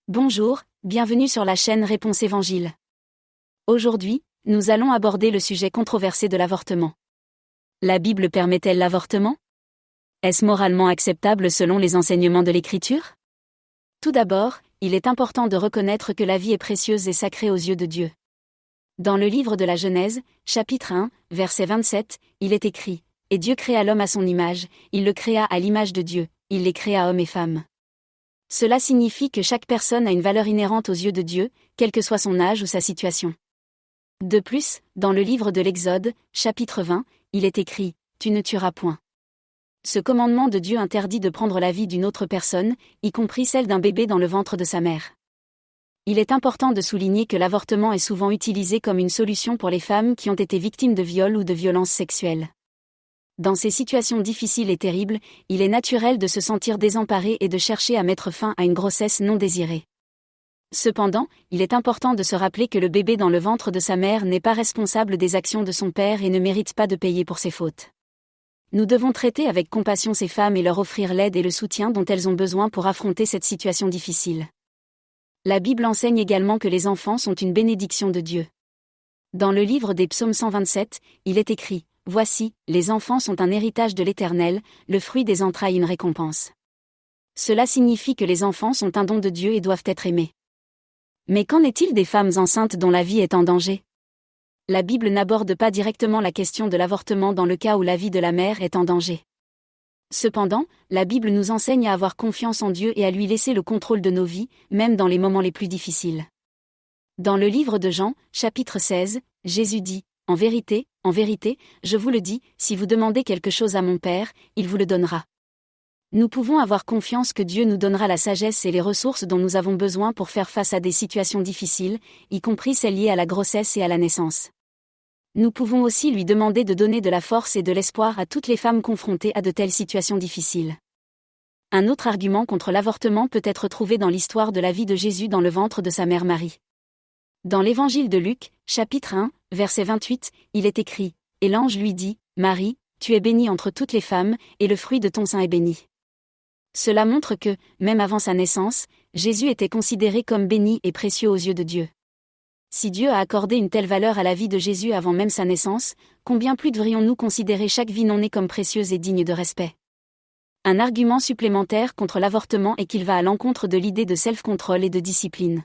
Bonjour, bienvenue sur la chaîne Réponse Évangile. Aujourd'hui, nous allons aborder le sujet controversé de l'avortement. La Bible permet-elle l'avortement? Est-ce moralement acceptable selon les enseignements de l'Écriture? Tout d'abord, il est important de reconnaître que la vie est précieuse et sacrée aux yeux de Dieu. Dans le livre de la Genèse, chapitre 1, verset 27, il est écrit « Et Dieu créa l'homme à son image, il le créa à l'image de Dieu, il les créa hommes et femmes. » Cela signifie que chaque personne a une valeur inhérente aux yeux de Dieu, quel que soit son âge ou sa situation. De plus, dans le livre de l'Exode, chapitre 20, il est écrit « Tu ne tueras point ». Ce commandement de Dieu interdit de prendre la vie d'une autre personne, y compris celle d'un bébé dans le ventre de sa mère. Il est important de souligner que l'avortement est souvent utilisé comme une solution pour les femmes qui ont été victimes de viols ou de violences sexuelles. Dans ces situations difficiles et terribles, il est naturel de se sentir désemparé et de chercher à mettre fin à une grossesse non désirée. Cependant, il est important de se rappeler que le bébé dans le ventre de sa mère n'est pas responsable des actions de son père et ne mérite pas de payer pour ses fautes. Nous devons traiter avec compassion ces femmes et leur offrir l'aide et le soutien dont elles ont besoin pour affronter cette situation difficile. La Bible enseigne également que les enfants sont une bénédiction de Dieu. Dans le livre des Psaumes 127, il est écrit « Voici, les enfants sont un héritage de l'Éternel, le fruit des entrailles une récompense. » Cela signifie que les enfants sont un don de Dieu et doivent être aimés. Mais qu'en est-il des femmes enceintes dont la vie est en danger? La Bible n'aborde pas directement la question de l'avortement dans le cas où la vie de la mère est en danger. Cependant, la Bible nous enseigne à avoir confiance en Dieu et à lui laisser le contrôle de nos vies, même dans les moments les plus difficiles. Dans le livre de Jean, chapitre 16, Jésus dit « En vérité, je vous le dis, si vous demandez quelque chose à mon Père, il vous le donnera. » Nous pouvons avoir confiance que Dieu nous donnera la sagesse et les ressources dont nous avons besoin pour faire face à des situations difficiles, y compris celles liées à la grossesse et à la naissance. Nous pouvons aussi lui demander de donner de la force et de l'espoir à toutes les femmes confrontées à de telles situations difficiles. Un autre argument contre l'avortement peut être trouvé dans l'histoire de la vie de Jésus dans le ventre de sa mère Marie. Dans l'évangile de Luc, chapitre 1, verset 28, il est écrit « Et l'ange lui dit, Marie, tu es bénie entre toutes les femmes, et le fruit de ton sein est béni. » Cela montre que, même avant sa naissance, Jésus était considéré comme béni et précieux aux yeux de Dieu. Si Dieu a accordé une telle valeur à la vie de Jésus avant même sa naissance, combien plus devrions-nous considérer chaque vie non née comme précieuse et digne de respect? Un argument supplémentaire contre l'avortement est qu'il va à l'encontre de l'idée de self-control et de discipline.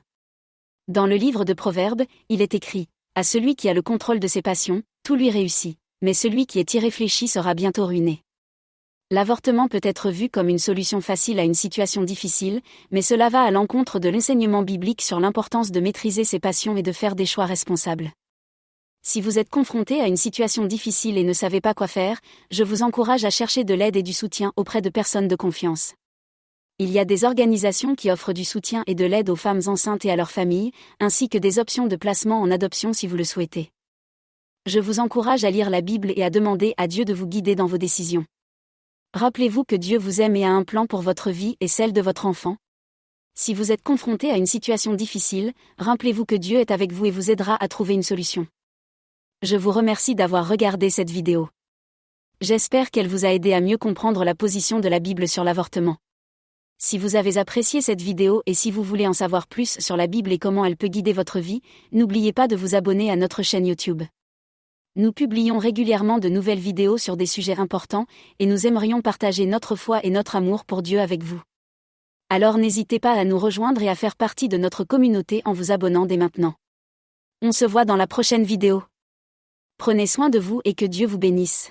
Dans le livre de Proverbes, il est écrit « À celui qui a le contrôle de ses passions, tout lui réussit, mais celui qui est irréfléchi sera bientôt ruiné. » L'avortement peut être vu comme une solution facile à une situation difficile, mais cela va à l'encontre de l'enseignement biblique sur l'importance de maîtriser ses passions et de faire des choix responsables. Si vous êtes confronté à une situation difficile et ne savez pas quoi faire, je vous encourage à chercher de l'aide et du soutien auprès de personnes de confiance. Il y a des organisations qui offrent du soutien et de l'aide aux femmes enceintes et à leurs familles, ainsi que des options de placement en adoption si vous le souhaitez. Je vous encourage à lire la Bible et à demander à Dieu de vous guider dans vos décisions. Rappelez-vous que Dieu vous aime et a un plan pour votre vie et celle de votre enfant. Si vous êtes confronté à une situation difficile, rappelez-vous que Dieu est avec vous et vous aidera à trouver une solution. Je vous remercie d'avoir regardé cette vidéo. J'espère qu'elle vous a aidé à mieux comprendre la position de la Bible sur l'avortement. Si vous avez apprécié cette vidéo et si vous voulez en savoir plus sur la Bible et comment elle peut guider votre vie, n'oubliez pas de vous abonner à notre chaîne YouTube. Nous publions régulièrement de nouvelles vidéos sur des sujets importants, et nous aimerions partager notre foi et notre amour pour Dieu avec vous. Alors n'hésitez pas à nous rejoindre et à faire partie de notre communauté en vous abonnant dès maintenant. On se voit dans la prochaine vidéo. Prenez soin de vous et que Dieu vous bénisse.